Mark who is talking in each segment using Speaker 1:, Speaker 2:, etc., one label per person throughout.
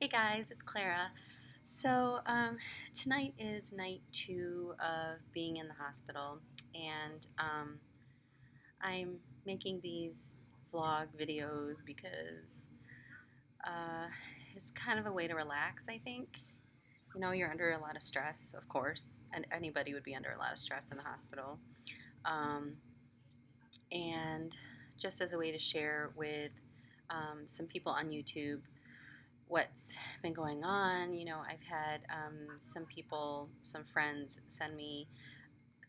Speaker 1: Hey guys, it's Clara. So tonight is night two of being in the hospital, and I'm making these vlog videos because uh, it's kind of a way to relax, I think. You know, you're under a lot of stress, of course, and anybody would be under a lot of stress in the hospital. Um, and just as a way to share with some people on YouTube what's been going on. You know, I've had some people, some friends send me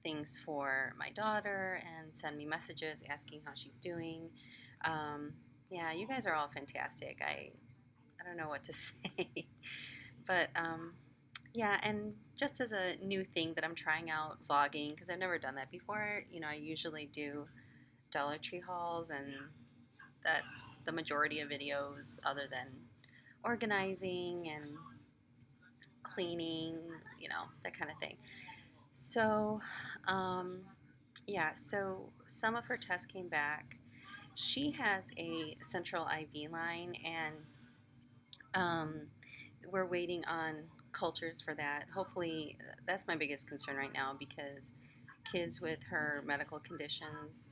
Speaker 1: things for my daughter and send me messages asking how she's doing. Um, yeah, you guys are all fantastic. I don't know what to say, but yeah, and just as a new thing that I'm trying out vlogging because I've never done that before. You know, I usually do Dollar Tree hauls, and that's the majority of videos, other than organizing and cleaning, you know, that kind of thing. So, um, yeah, so some of her tests came back. She has a central IV line, and um, we're waiting on cultures for that. Hopefully, that's my biggest concern right now because kids with her medical conditions,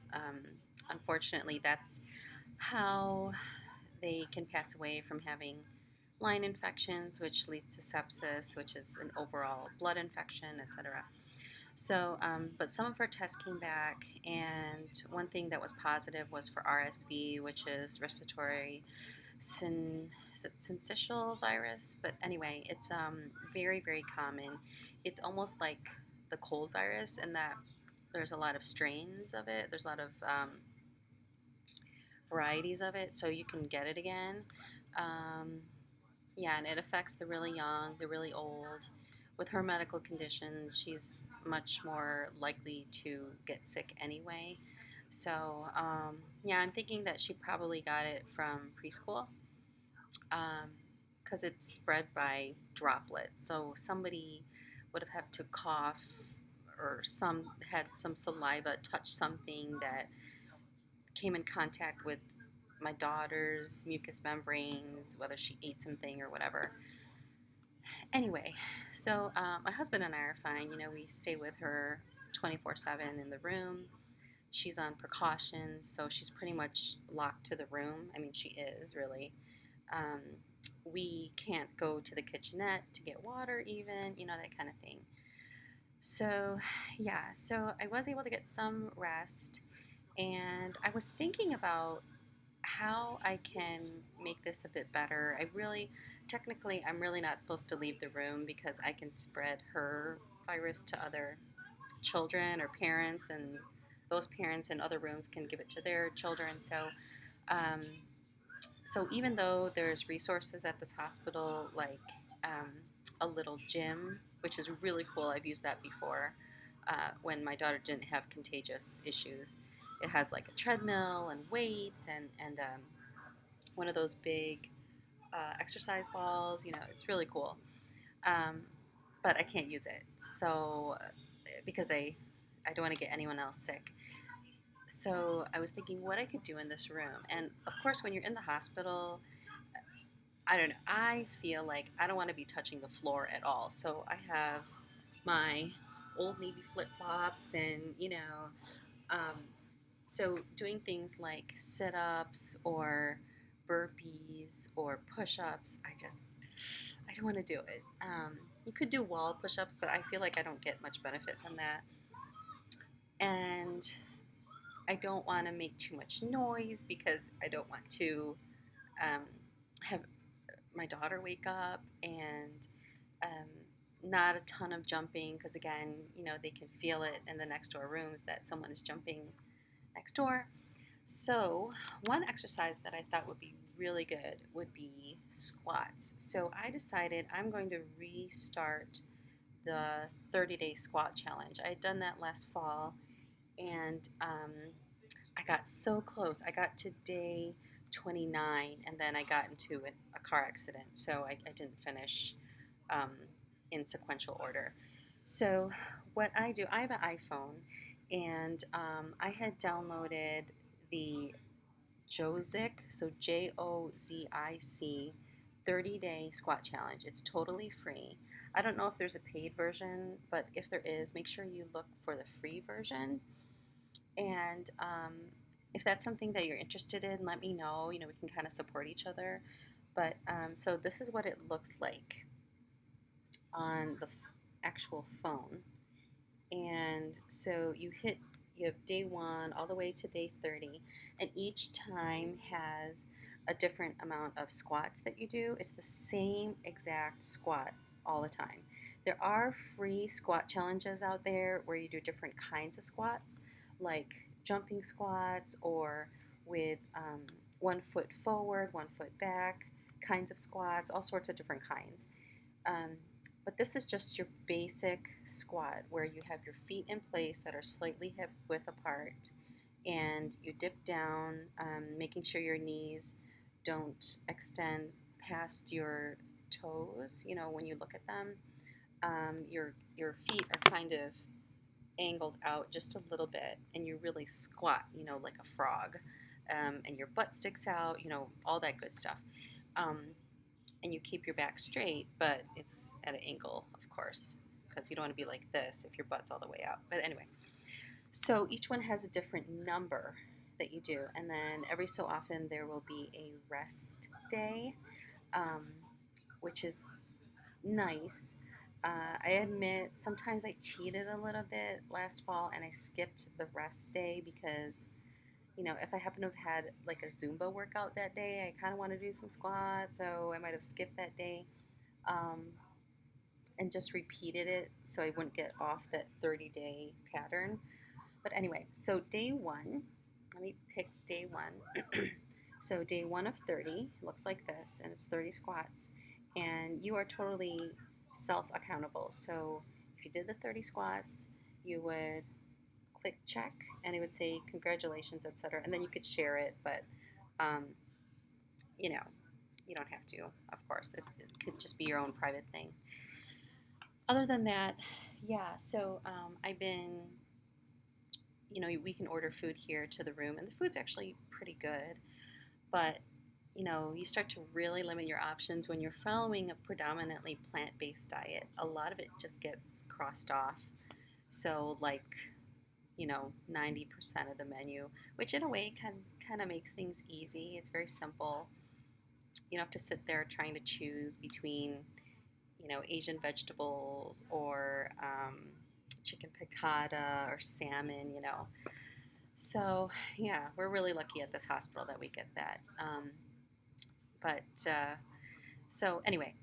Speaker 1: unfortunately, that's how they can pass away from having line infections, which leads to sepsis, which is an overall blood infection, etc. So, but some of her tests came back, and one thing that was positive was for RSV, which is respiratory is it syncytial virus? But anyway, it's very, very common. It's almost like the cold virus in that there's a lot of strains of it. There's a lot of varieties of it, so you can get it again. Um, Yeah, and it affects the really young, the really old. With her medical conditions, she's much more likely to get sick anyway. So, yeah, I'm thinking that she probably got it from preschool because it's spread by droplets. So somebody would have had to cough or some had some saliva touch something that came in contact with my daughter's mucous membranes, whether she ate something or whatever. Anyway, so my husband and I are fine. You know, we stay with her 24/7 in the room. She's on precautions, so she's pretty much locked to the room. I mean, she is really. Um, we can't go to the kitchenette to get water, even, you know, that kind of thing. So, yeah, so I was able to get some rest, and I was thinking about how I can make this a bit better. Technically, I'm really not supposed to leave the room because I can spread her virus to other children or parents, and those parents in other rooms can give it to their children. Um, so even though there's resources at this hospital, like um, a little gym, which is really cool, I've used that before when my daughter didn't have contagious issues. It has like a treadmill and weights and one of those big exercise balls. You know, it's really cool. Um, but I can't use it. So because I don't want to get anyone else sick. So I was thinking what I could do in this room. And of course, when you're in the hospital, I don't know. I feel like I don't want to be touching the floor at all. So I have my old Navy flip flops, and um, so doing things like sit ups or burpees or push ups, I don't want to do it. You could do wall push ups, but I feel like I don't get much benefit from that. And I don't want to make too much noise because I don't want to um, have my daughter wake up, and um, not a ton of jumping because, again, you know, they can feel it in the next door rooms that someone is jumping next door. So, one exercise that I thought would be really good would be squats. So, I decided I'm going to restart the 30-day squat challenge. I had done that last fall, and I got so close. I got to day 29, and then I got into a car accident, so I didn't finish um, in sequential order. So, what I do, I have an iPhone, and I had downloaded the Jozic, so Jozic 30-day squat challenge. It's totally free. I don't know if there's a paid version, but if there is, make sure you look for the free version. And if that's something that you're interested in, let me know. We can kind of support each other. But so this is what it looks like on the actual phone. And so you have day one all the way to day 30, and each time has a different amount of squats that you do. It's the same exact squat all the time. There are free squat challenges out there where you do different kinds of squats, like jumping squats or with 1 foot forward, 1 foot back kinds of squats, all sorts of different kinds. Um, but this is just your basic squat where you have your feet in place that are slightly hip width apart, and you dip down, making sure your knees don't extend past your toes. When you look at them, your feet are kind of angled out just a little bit, and you really squat, like a frog, and your butt sticks out, all that good stuff. Um, and you keep your back straight, but it's at an angle, of course, because you don't want to be like this if your butt's all the way out. But anyway, so each one has a different number that you do, and then every so often there will be a rest day, um, which is nice. I admit sometimes I cheated a little bit last fall and I skipped the rest day because if I happen to have had like a Zumba workout that day, I kind of want to do some squats, so I might have skipped that day, um, and just repeated it so I wouldn't get off that 30-day pattern. But anyway, so day one, let me pick day one. So day one of 30 looks like this, and it's 30 squats, and you are totally self-accountable. So if you did the 30 squats, you would click check, and it would say congratulations, etc. And then you could share it, but um, you know, you don't have to, of course. It could just be your own private thing. Other than that, yeah. So I've been, we can order food here to the room, and the food's actually pretty good. But you start to really limit your options when you're following a predominantly plant-based diet. A lot of it just gets crossed off. So like 90% of the menu, which in a way kind of makes things easy. It's very simple. You don't have to sit there trying to choose between, Asian vegetables or chicken piccata or salmon. So, yeah, we're really lucky at this hospital that we get that. But so, anyway,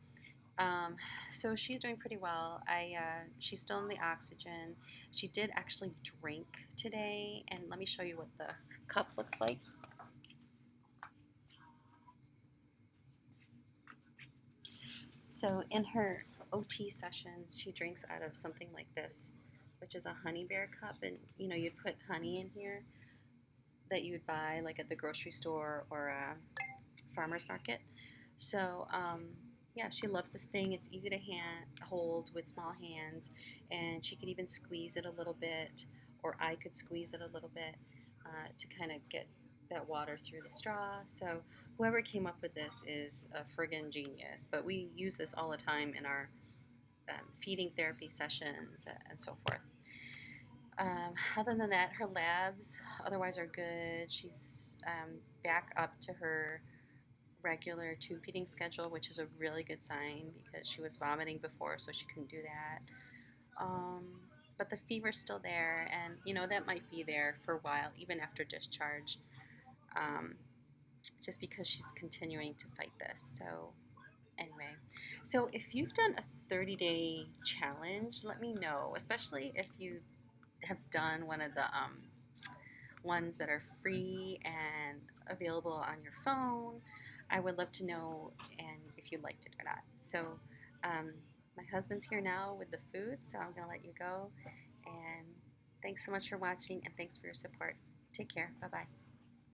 Speaker 1: Um, so she's doing pretty well. She's still in the oxygen. She did actually drink today, and let me show you what the cup looks like. So in her OT sessions, she drinks out of something like this, which is a honey bear cup, and you'd put honey in here that you'd buy like at the grocery store or a farmer's market. So, yeah, she loves this thing. It's easy to hold with small hands, and she could even squeeze it a little bit, or I could squeeze it a little bit to kind of get that water through the straw. So, whoever came up with this is a friggin' genius. But we use this all the time in our feeding therapy sessions and so forth. Other than that, her labs otherwise are good. She's back up to her regular tube feeding schedule, which is a really good sign because she was vomiting before, so she couldn't do that. Um, but the fever's still there, and that might be there for a while, even after discharge, um, just because she's continuing to fight this. So, anyway, so if you've done a 30-day challenge, let me know, especially if you have done one of the ones that are free and available on your phone. I would love to know and if you liked it or not. So um, my husband's here now with the food, so I'm going to let you go. And thanks so much for watching, and thanks for your support. Take care. Bye-bye.